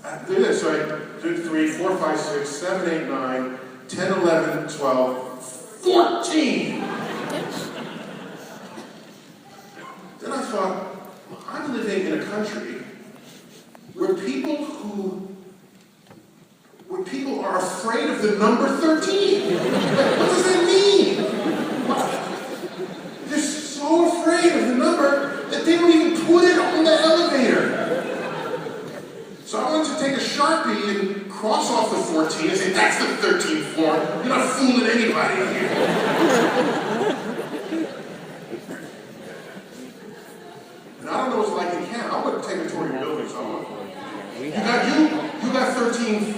Look at this, right? 2, 3, 4, 5, 6, 7, 8, 9, 10, 11, 12, 14! Then I thought, I'm living in a country where people are afraid of the number 13. What does that mean? They're so afraid of the number that they don't even put it on the elevator. So I wanted to take a Sharpie and cross off the 14 and say, that's the 13th floor. You're not fooling anybody here. And I don't know what it's like in Canada. I'm going to take a tour of your building somewhere. You got 13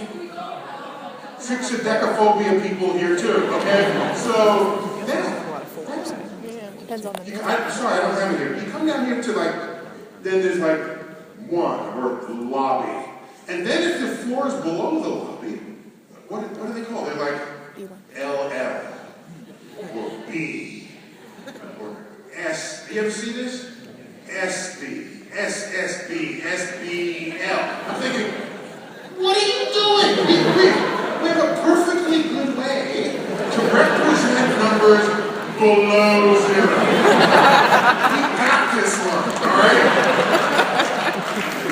fixodecaphobia people here too, okay? So, yeah, depends on the sorry, I don't have it here. You come down here to then there's one, or the lobby. And then if the floor is below the lobby, what do they call it? They're LL, or B, or S. You ever see this? SB, SSB, SBL. I'm thinking, what are you doing? We have a perfectly good way to represent numbers below 0. We got this one, all right?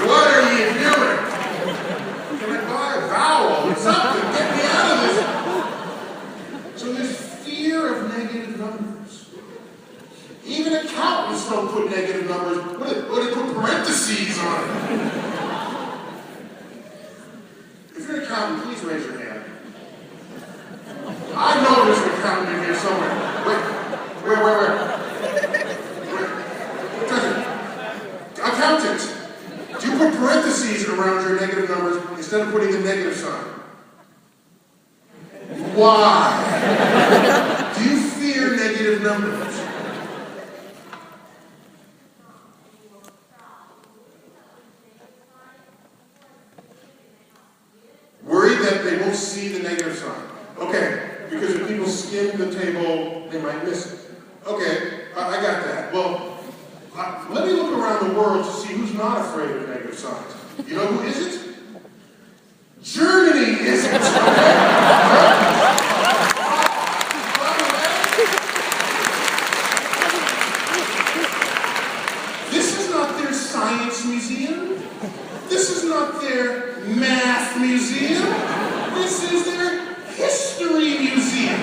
What are you doing? Can I buy a vowel or something? Get me out of this. So there's fear of negative numbers. Even accountants don't put negative numbers. What do they put parentheses on it? If you're an accountant, please raise your hand. I know there's an accountant in here somewhere. Where? Accountant, do you put parentheses around your negative numbers instead of putting the negative sign? Why? Do you fear negative numbers? Worried that they won't see the negative sign. Okay, because if people skim the table, they might miss it. Okay, I got that. Well, let me look around the world to see who's not afraid of negative signs. You know who isn't? Germany isn't, okay? This is not their science museum. This is not their math museum. This is their history museum.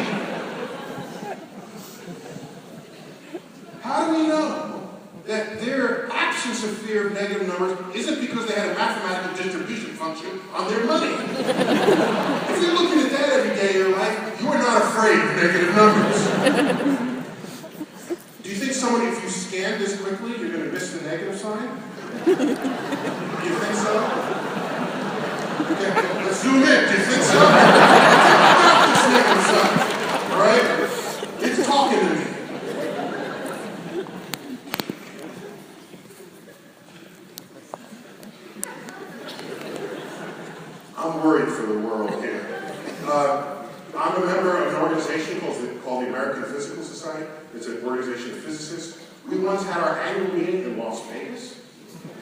How do we know that their absence of fear of negative numbers isn't because they had a mathematical distribution function on their money? If you're looking at that every day in your life, you are not afraid of negative numbers. Do you think if you scan this quickly, you're going to miss the negative sign? Do you think so? Okay, let's zoom in. Do you think so? This negative sign, right? It's talking to me. I'm worried for the world here. I'm a member of an organization called the American Physical Society. It's an organization of physicists. We once had our annual meeting in Las Vegas.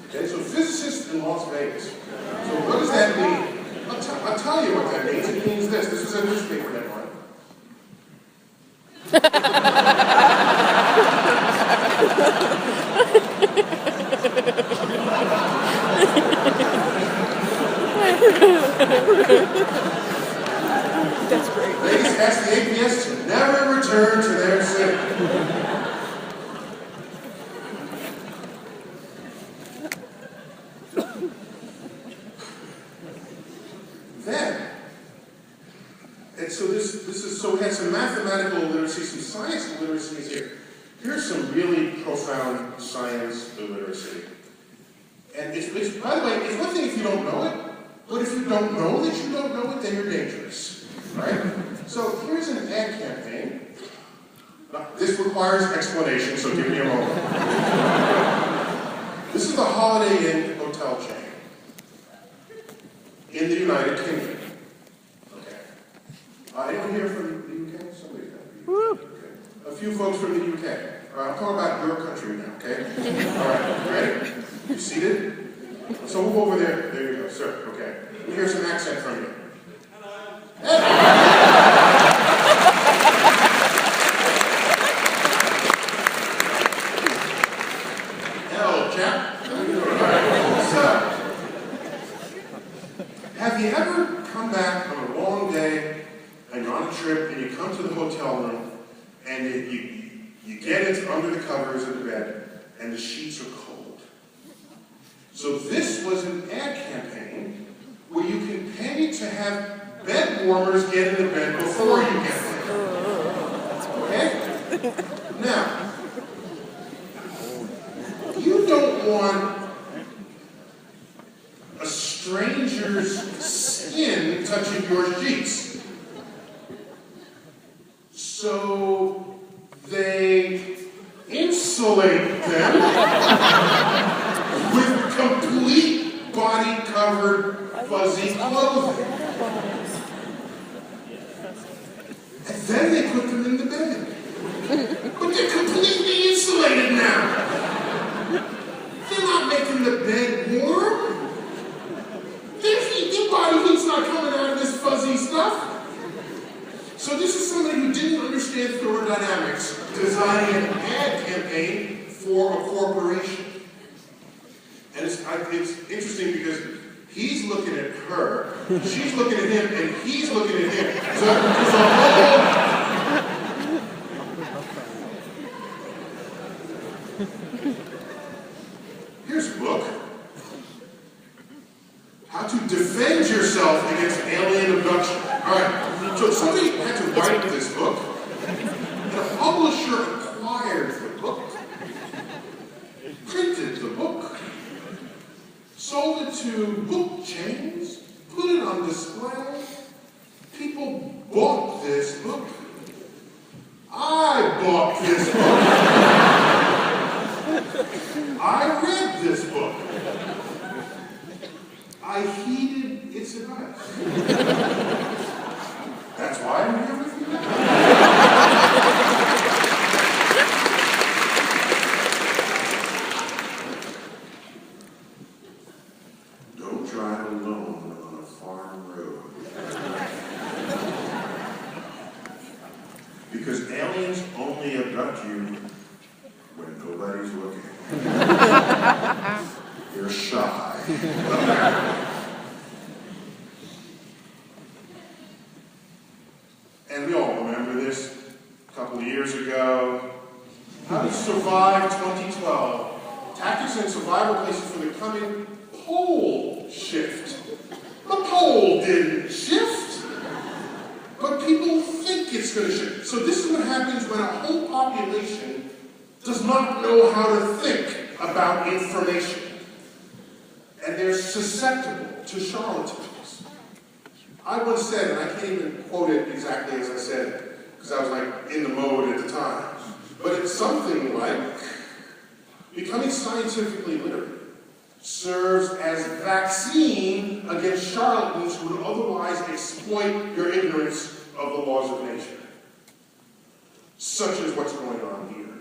Okay, so physicists in Las Vegas. So what does that mean? I'll tell you what that means. It means this. This was a newspaper headline. That's great. Ladies ask the APS to never return to their city. Then, and so so we had some mathematical literacy, some science literacies here. Here's some really profound science literacy. And it's by the way, it's one thing if you don't know it, but if you don't know that you don't know it, then you're dangerous, right? So here's an ad campaign. Now, this requires explanation, so give me a moment. This is the Holiday Inn hotel chain in the United Kingdom. Okay. Anyone here from the UK? Somebody's got to be. Okay. A few folks from the UK. All right, I'm talking about your country now, okay? All right, ready? You seated? So move over there. There you go, sir. Okay. hear some accent from you. Hello, chap. So, have you ever come back on a long day and you're on a trip and you come to the hotel room and you get into under the covers of the bed and the sheets are cold? So this was an ad campaign where you can pay to have bed warmers get in the bed before you get there. Okay? Now, you don't want a stranger's skin touching your sheets. So they insulate them with complete body-covered fuzzy clothing. And then they put them in the bed. But they're completely insulated now. They're not making the bed warm. Their body heat's not coming out of this fuzzy stuff. So this is somebody who didn't understand thermodynamics designing an ad campaign for a corporation. And it's interesting because he's looking at her, she's looking at him, and he's looking at him. So there's a whole... Here's a book. How to defend yourself against alien abduction. All right, so somebody had to write this book, and a publisher acquired the book, printed the book, sold it to book chains, put it on display. People bought this book. I bought this book. I read this book. I heeded its advice. That's why I'm here with you now. Don't drive alone on a farm road. Because aliens only abduct you when nobody's looking. You're shy. And we all remember this a couple of years ago. How to survive 2012. Tactics and survival places for the coming pole shift. The pole didn't shift, but people think it's going to shift. So this is what happens when a whole population does not know how to think about information. And they're susceptible to charlatans. I once said, and I can't even quote it exactly as I said it, because I was like in the mode at the time, but it's something like, becoming scientifically literate serves as vaccine against charlatans who would otherwise exploit your ignorance of the laws of nature. Such as what's going on here.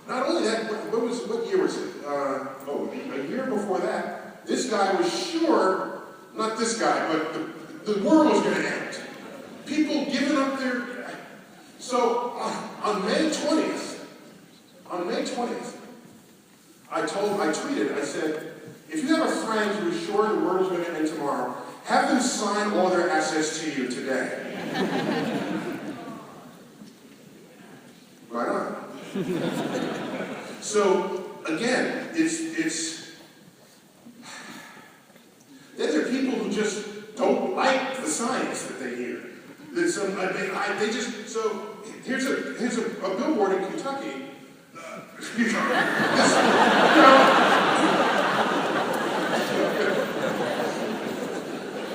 Not only that, what year was it? A year before that, this guy was sure, not this guy, but the world was going to end. People giving up their... So, on May 20th, I tweeted, I said, if you have a friend who is sure the world is going to end tomorrow, have them sign all their assets to you today. Right on. So, again, then there are people who just don't like the science that they hear. They just, so here's a billboard in Kentucky.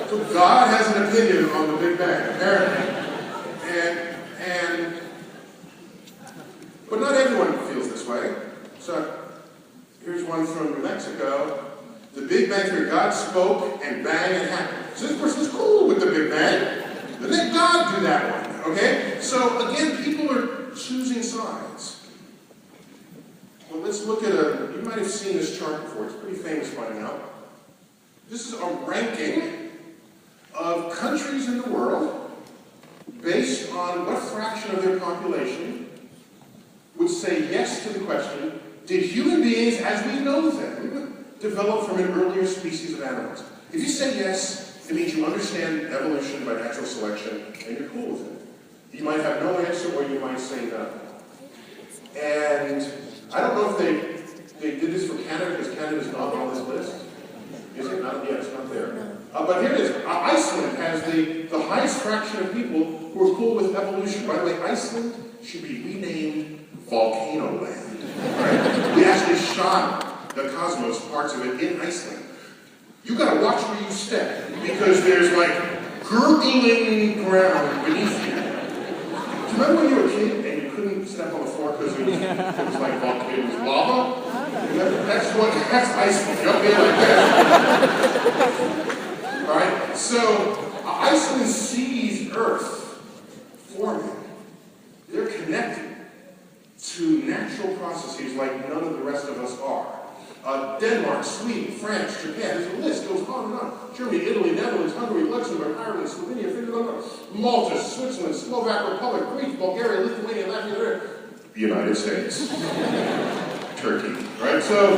So God has an opinion on the Big Bang, apparently. But not everyone feels this way. So here's one from New Mexico. The Big Bang Theory, God spoke and bang, it happened. So this person's cool with the Big Bang. Let God do that one, okay? So again, people are choosing sides. Well, let's look at you might have seen this chart before. It's pretty famous by now. This is a ranking of countries in the world based on what fraction of their population would say yes to the question, did human beings as we know them develop from an earlier species of animals? If you say yes, it means you understand evolution by natural selection and you're cool with it. You might have no answer or you might say no. And I don't know if they did this for Canada because Canada is not on this list. Is it not? Yeah, it's not there. But here it is. Iceland has the highest fraction of people who are cool with evolution. By the way, Iceland should be renamed Volcano Land. Right? We actually shot the Cosmos parts of it in Iceland. You gotta watch where you step because there's like gurgling ground beneath you. Do you remember when you were a kid and you couldn't step on the floor because it was like it was lava? That's Iceland. You don't be like that. Alright? So Iceland sees Earth forming. They're connected to natural processes like none of the rest of us are. Denmark, Sweden, France, Japan, there's a list, goes on and on. Germany, Italy, Netherlands, Hungary, Luxembourg, Ireland, Slovenia, Finland, Malta, Switzerland, Slovak Republic, Greece, Bulgaria, Lithuania, Latvia, the United States. Turkey, right? So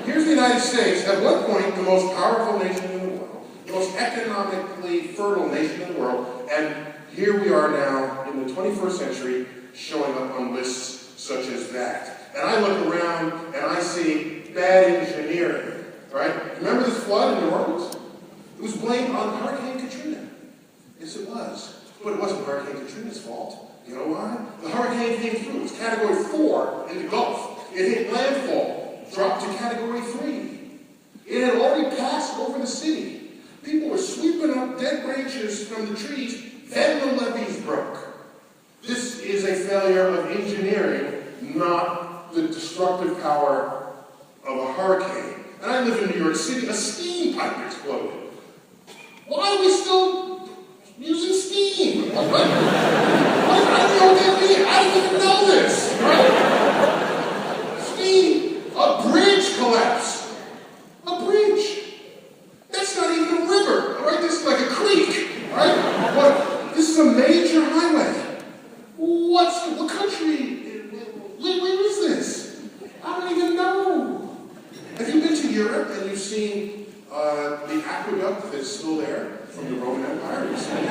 here's the United States, at one point the most powerful nation in the world, the most economically fertile nation in the world, and here we are now in the 21st century showing up on lists such as that. And I look around and I see bad engineering, right? Remember this flood in New Orleans? It was blamed on Hurricane Katrina. Yes, it was. But it wasn't Hurricane Katrina's fault. You know why? The hurricane came through. It was Category 4 in the Gulf. It hit landfall, dropped to Category 3. It had already passed over the city. People were sweeping up dead branches from the trees. Then the levees broke. This is a failure of engineering, not the destructive power of a hurricane. And I live in New York City, a steam pipe exploded. Why are we still using steam? What? I don't know what that means. I didn't even know this. Right? Steam. A bridge collapsed. A bridge. That's not even a river. All right? This is like a creek. All right? What? This is a major highway. What country? Where is this? I don't even know. Have you been to Europe and you've seen the aqueduct that's still there from the Roman Empire? You've seen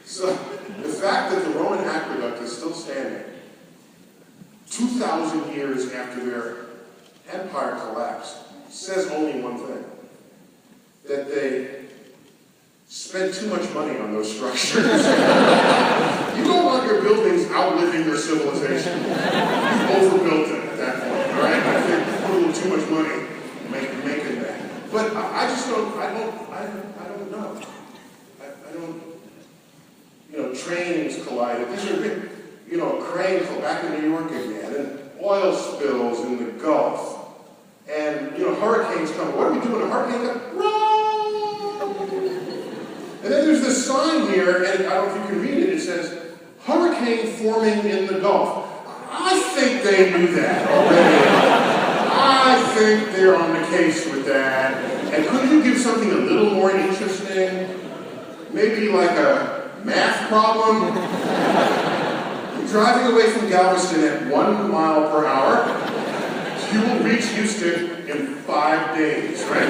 So, the fact that the Roman aqueduct is still standing 2,000 years after their empire collapsed says only one thing. That they spent too much money on those structures. You don't want your buildings outliving your civilization. You've overbuilt it at that point, all right? I think you put a little too much money making that. But I just don't, I don't know. I don't, trains collided. These are big, a crane back in New York again, and oil spills in the Gulf. And, hurricanes come. What do we do when a hurricane comes? Run! And then there's this sign here, and I don't know if you can read it. It says, hurricane forming in the Gulf. I think they knew that already. I think they're on the case with that. And couldn't you give something a little more interesting? Maybe like a math problem? You're driving away from Galveston at 1 mile per hour. You will reach Houston in 5 days, right?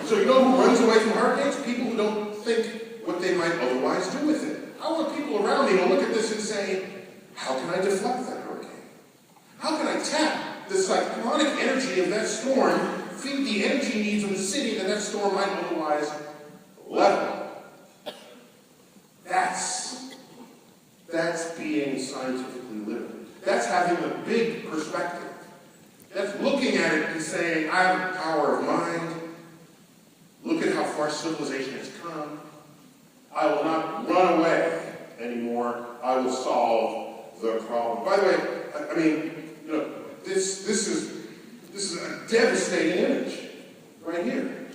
So you know who runs away from hurricanes? People who don't think what they might otherwise do with it. I want people around me to look at this and say, how can I deflect that hurricane? How can I tap the cyclonic energy of that storm, feed the energy needs of the city that storm might otherwise level? That's being scientifically literate. That's having a big perspective. That's looking at it and saying, I have a power of mind. Look at how far civilization has come. I will not run away anymore. I will solve the problem. By the way, this is a devastating image right here.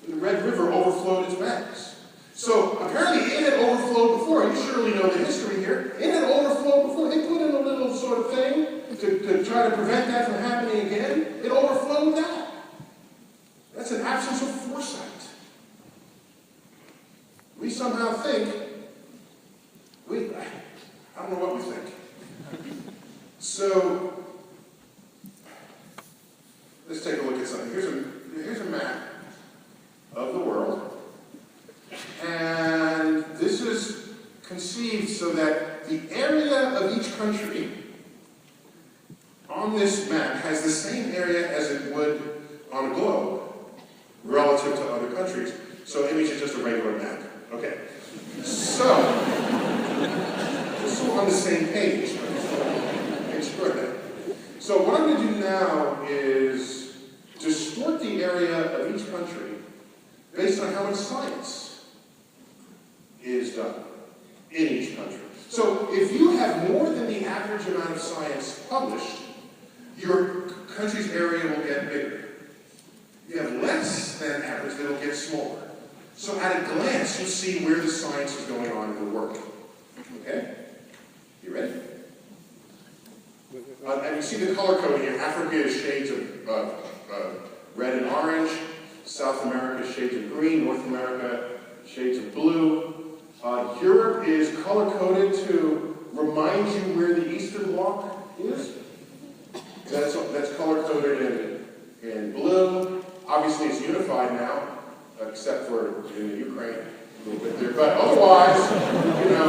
The Red River overflowed its banks. So apparently it had overflowed before. You surely know the history here. It had overflowed before. They put in a little sort of thing to try to prevent that from happening again. It overflowed that. That's an absence of foresight. We somehow think, I don't know what we think. So, let's take a look at something. Here's a map of the world. And this is conceived so that the area of each country on this map has the same area as it would on a globe relative to other countries. So image is just a regular map. Okay. So, just so we're on the same page. Make sure that. So what I'm going to do now is distort the area of each country based on how much science is done in each country. So if you have more than the average amount of science published, your country's area will get bigger. If you have less than average, then it'll get smaller. So at a glance, you'll see where the science is going on in the world. Okay? You ready? And you see the color coding here. Africa is shades of red and orange. South America is shades of green. North America, shades of blue. Europe is color-coded to remind you where the Eastern Bloc is. That's color-coded in blue. Obviously, it's unified now, except for in the Ukraine a little bit there. But otherwise, you know,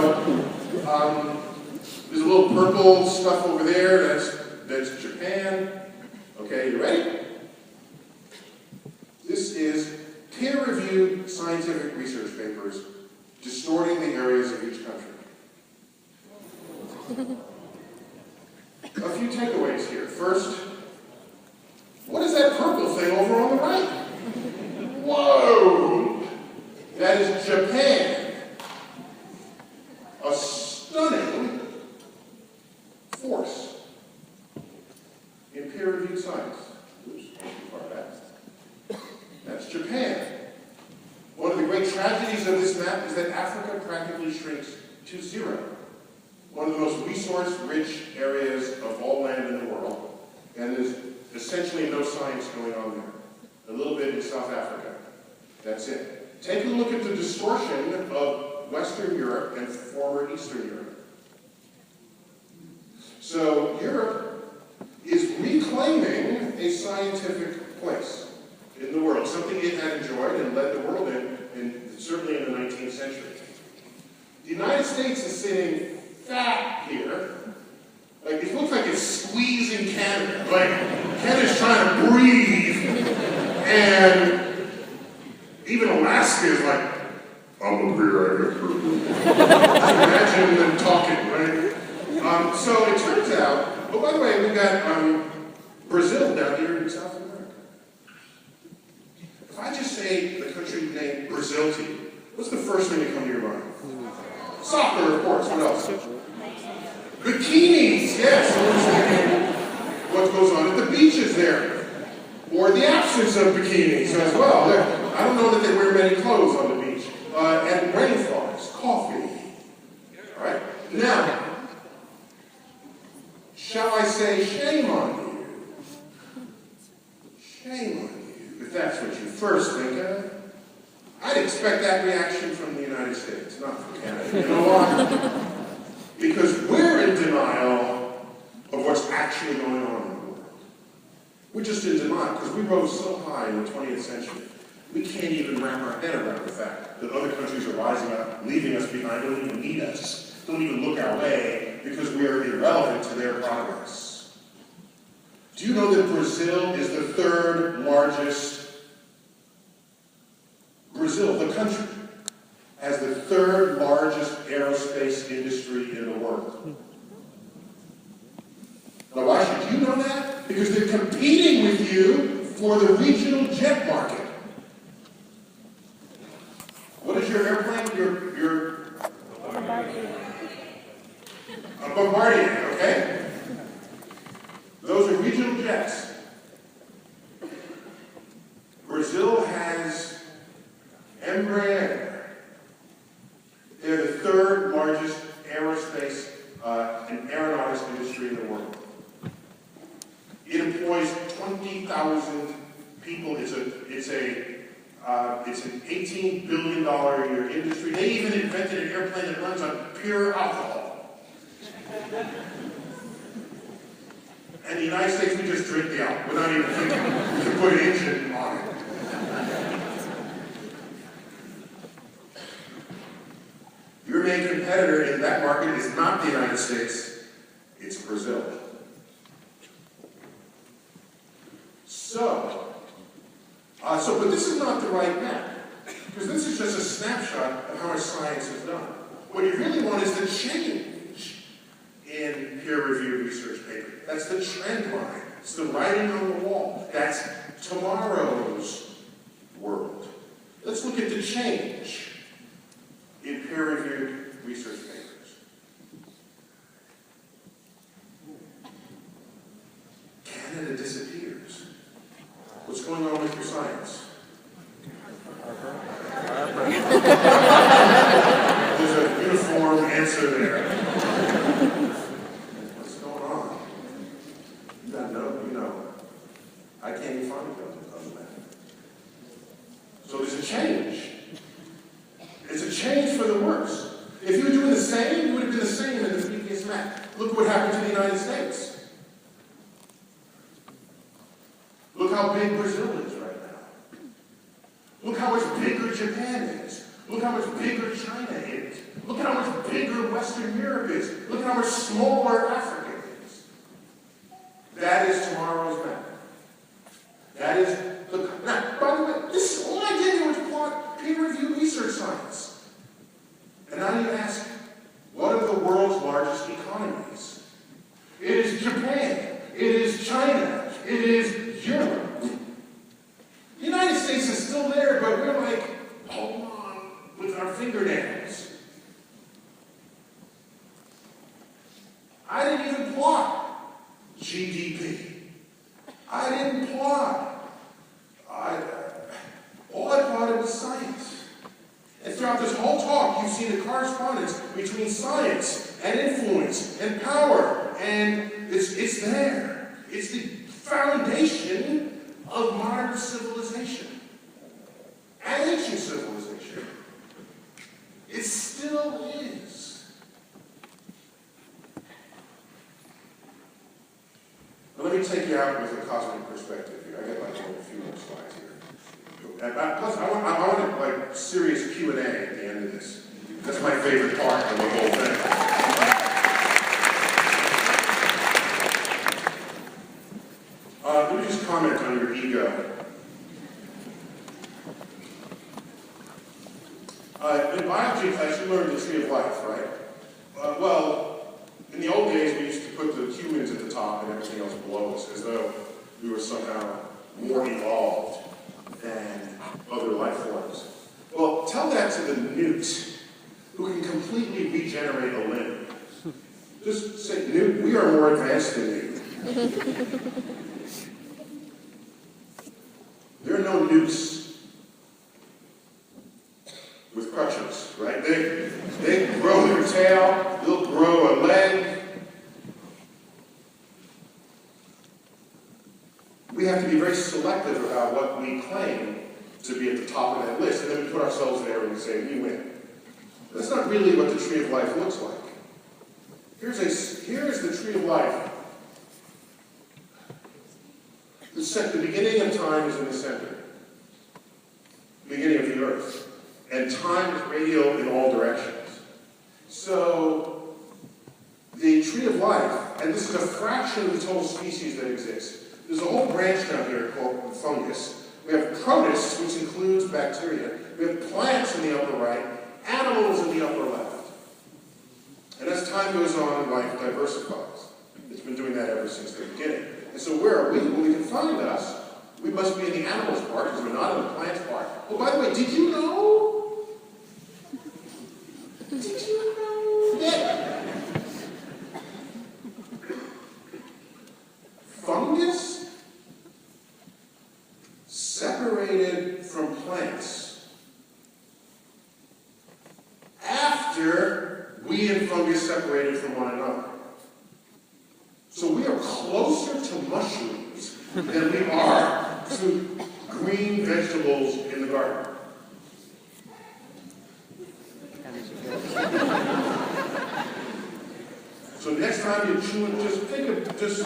there's a little purple stuff over there. That's Japan. Okay, you ready? This is peer-reviewed scientific research papers distorting the areas of each country. A few takeaways here. First, what is that purple thing over on the right? Whoa! That is Japan. A stunning force in peer-reviewed science. Oops, too far back. That's Japan. One of the great tragedies of this map is that Africa practically shrinks to zero. One of the most resource-rich areas of all land in the world, and there's essentially no science going on there. A little bit in South Africa. That's it. Take a look at the distortion of Western Europe and former Eastern Europe. So Europe is reclaiming a scientific place in the world, something it had enjoyed and led the world in certainly in the 19th century. The United States is sitting fat here. Like, it looks like it's squeezing Canada. Like, Canada's trying to breathe, and even Alaska is like, I'm a beer, I guess. Imagine them talking, right? So it turns out, oh, by the way, we've got Brazil down here in South America. If I just say the country name Brazil to you, what's the first thing that comes to your mind? Soccer, of course. What else? Bikinis, yes. What goes on at the beaches there? Or the absence of bikinis as well. I don't know that they wear many clothes on the beach. And rainforests, coffee. All right? Now, shall I say shame on you? Shame on you, if that's what you first think of. I'd expect that reaction from the United States, not from Canada. You know why? Because we're in denial of what's actually going on in the world. We're just in denial because we rose so high in the 20th century. We can't even wrap our head around the fact that other countries are rising up, leaving us behind, don't even need us, don't even look our way because we are irrelevant to their progress. Do you know that Brazil is the third largest? Brazil, the country, has the third largest aerospace industry in the world. Now, why should you know that? Because they're competing with you for the regional jet market. What is your airplane? Your a Bombardier, okay? Those are regional jets. Brazil has Embraer, 200,000 people. It's an $18 billion a year industry. They even invented an airplane that runs on pure alcohol. And the United States, we just drink the alcohol without even thinking to put an engine on it. Your main competitor in that market is not the United States, it's Brazil. But this is not the right map, because this is just a snapshot of how much science has done. What you really want is the change in peer-reviewed research paper. That's the trend line. It's the writing on the wall. That's tomorrow's world. Let's look at the change in peer-reviewed research papers. Canada disappears. What's going on with your science? There's a uniform answer there. What's going on? You gotta know, you know. I can't even find it on the map. So there's a change. It's a change for the worse. If you were doing the same, you would have been the same in the previous map. Look what happened to the United States. Look how big Brazil is right now. Look how much bigger Japan is. Look how much bigger China is. Look at how much bigger Western Europe is. Look at how much smaller Africa is. That is tomorrow's map. That is, look, now, by the way, this is all I did here was plot peer-reviewed research science. And now you ask, what are the world's largest economies? It is Japan. It is China. It is Europe. The United States is still there, but we're like, hold on, with our fingernails. I didn't even plot GDP. I didn't plot. All I plotted was science. And throughout this whole talk, you've seen the correspondence between science and influence and power, and it's there. It's the foundation of modern civilization and ancient civilization. It still is. Now, let me take you out with a cosmic perspective here. I got like a few more slides here. Plus, I want like serious Q&A at the end of this. That's my favorite part of the whole thing. Let me just comment on your ego. In biology class, you learned the tree of life, right? Well, in the old days, we used to put the humans at the top and everything else below us, as though we were somehow more evolved than other life forms. Well, tell that to the newt, who can completely regenerate a limb. Just say, newt, we are more advanced than you. There are no newts with crutches, right? They grow their tail, they'll grow a leg. We have to be very selective about what we claim to be at the top of that list, and then we put ourselves there and we say, we win. That's not really what the tree of life looks like. Here is the tree of life. The beginning of time is in the center. The beginning of the earth. And time is radial in all directions. So, the tree of life, and this is a fraction of the total species that exists. There's a whole branch down here called fungus. We have protists, which includes bacteria. We have plants in the upper right, animals in the upper left. And as time goes on, life diversifies. It's been doing that ever since the beginning. And so where are we? Well, we can find us. We must be in the animals part because we're not in the plants part. Oh, by the way, did you know? Did you know that fungus separated from plants after we and fungus separated from one another? So we are closer to mushrooms than we are to green vegetables in the garden. So next time you chew it, just think of, just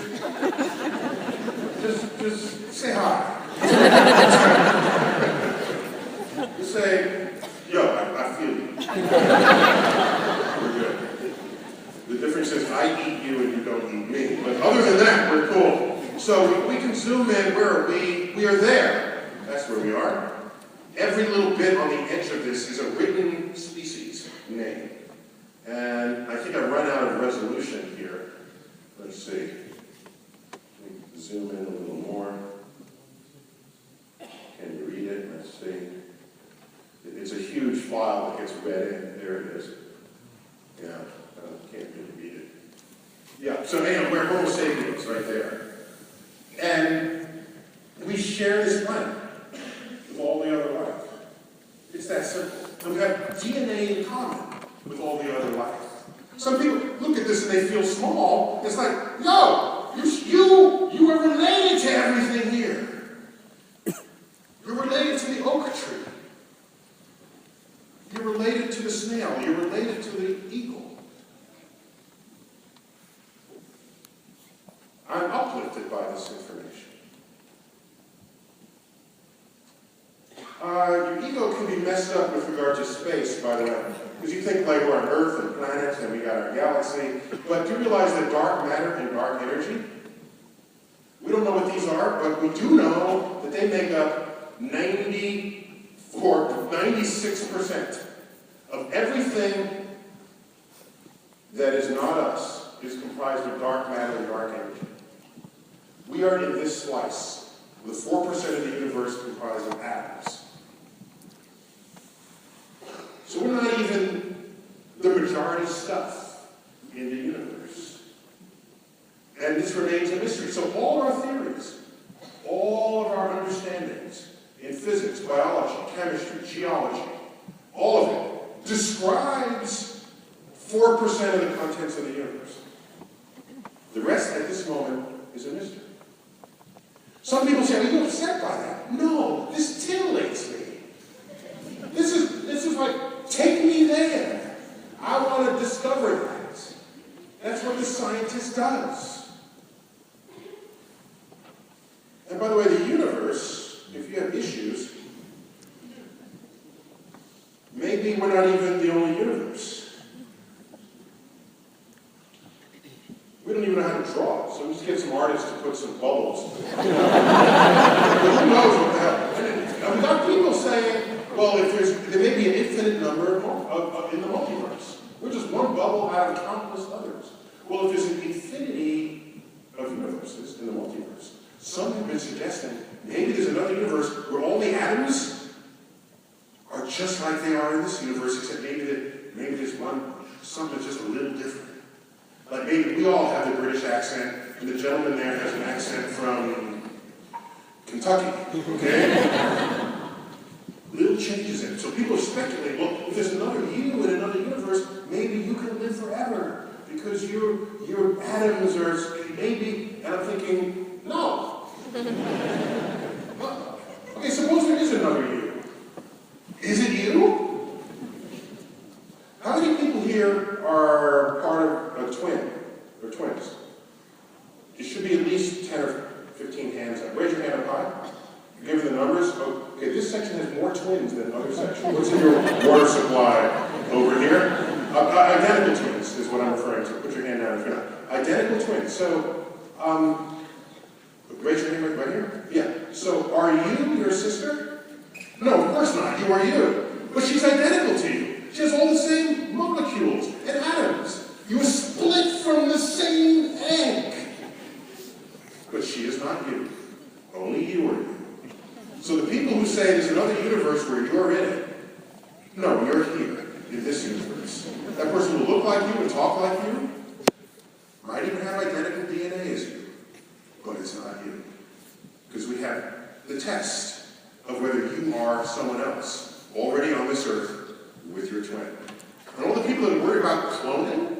say hi. Just say, yo, I feel you. We're good. The difference is I eat you and you don't eat me. But other than that, we're cool. So we can zoom in. Where are we? We are there. That's where we are. Every little bit on the edge of this is a written species name. And I think I run out of resolution here. Let's see. Zoom in a little more. Can you read it? Let's see. It's a huge file that gets read in. There it is. Yeah, can't really read it. Yeah, so anyway, we're Homo sapiens right there. And we share this planet with all the other life. It's that simple. And we have DNA in common with all the other life. Some people look at this and they feel small. It's like, yo, you are related to everything here. You're related to the oak tree. You're related to the snail. You're related to the eagle. I'm uplifted by this information. Your ego can be messed up with regard to space, by the way. Because you think like we're on Earth and planets and we got our galaxy. But do you realize that dark matter and dark energy? We don't know what these are, but we do know that they make up 96% of everything that is not us is comprised of dark matter and dark energy. We are in this slice, with 4% of the universe comprised of atoms. So we're not even the majority stuff in the universe. And this remains a mystery. So all our theories, all of our understandings in physics, biology, chemistry, geology, all of it describes 4% of the contents of the universe. The rest at this moment is a mystery. Some people say, are you upset by that? No, this titillates me. This is like, take me there. I want to discover that. That's what the scientist does. And by the way, the universe, if you have issues, maybe we're not even the only universe. We don't even know how to draw, so we just get some artists to put some bubbles. But who knows what the hell? We've got people saying, well, there may be an infinite number in the multiverse. We're just one bubble out of countless others. Well, if there's an infinity of universes in the multiverse, some have been suggesting maybe there's another universe where all the atoms are just like they are in this universe, except maybe there's something just a little different. Like maybe we all have the British accent, and the gentleman there has an accent from Kentucky, okay? Little changes in it. So people speculate, well, if there's another you in another universe, maybe you can live forever because your atoms are maybe, and I'm thinking, no. Well, okay, suppose there is another you. Is it you? How many people here are part of a twin, or twins? It should be at least 10 or 15 hands up. Raise your hand up high. Give me the numbers. Okay, this section has more twins than other sections. What's in your water supply over here? Identical twins is what I'm referring to. Put your hand down if you're not. Identical twins. So, raise your hand right here. Yeah. So, are you your sister? No, of course not. You are you. But she's identical to you. She has all the same molecules and atoms. You were split from the same egg. But she is not you. Only you are you. So the people who say there's another universe where you're in it, no, you're here in this universe. That person will look like you and talk like you, might even have identical DNA as you, but it's not you. Because we have the test of whether you are someone else already on this earth with your twin. And all the people that worry about cloning,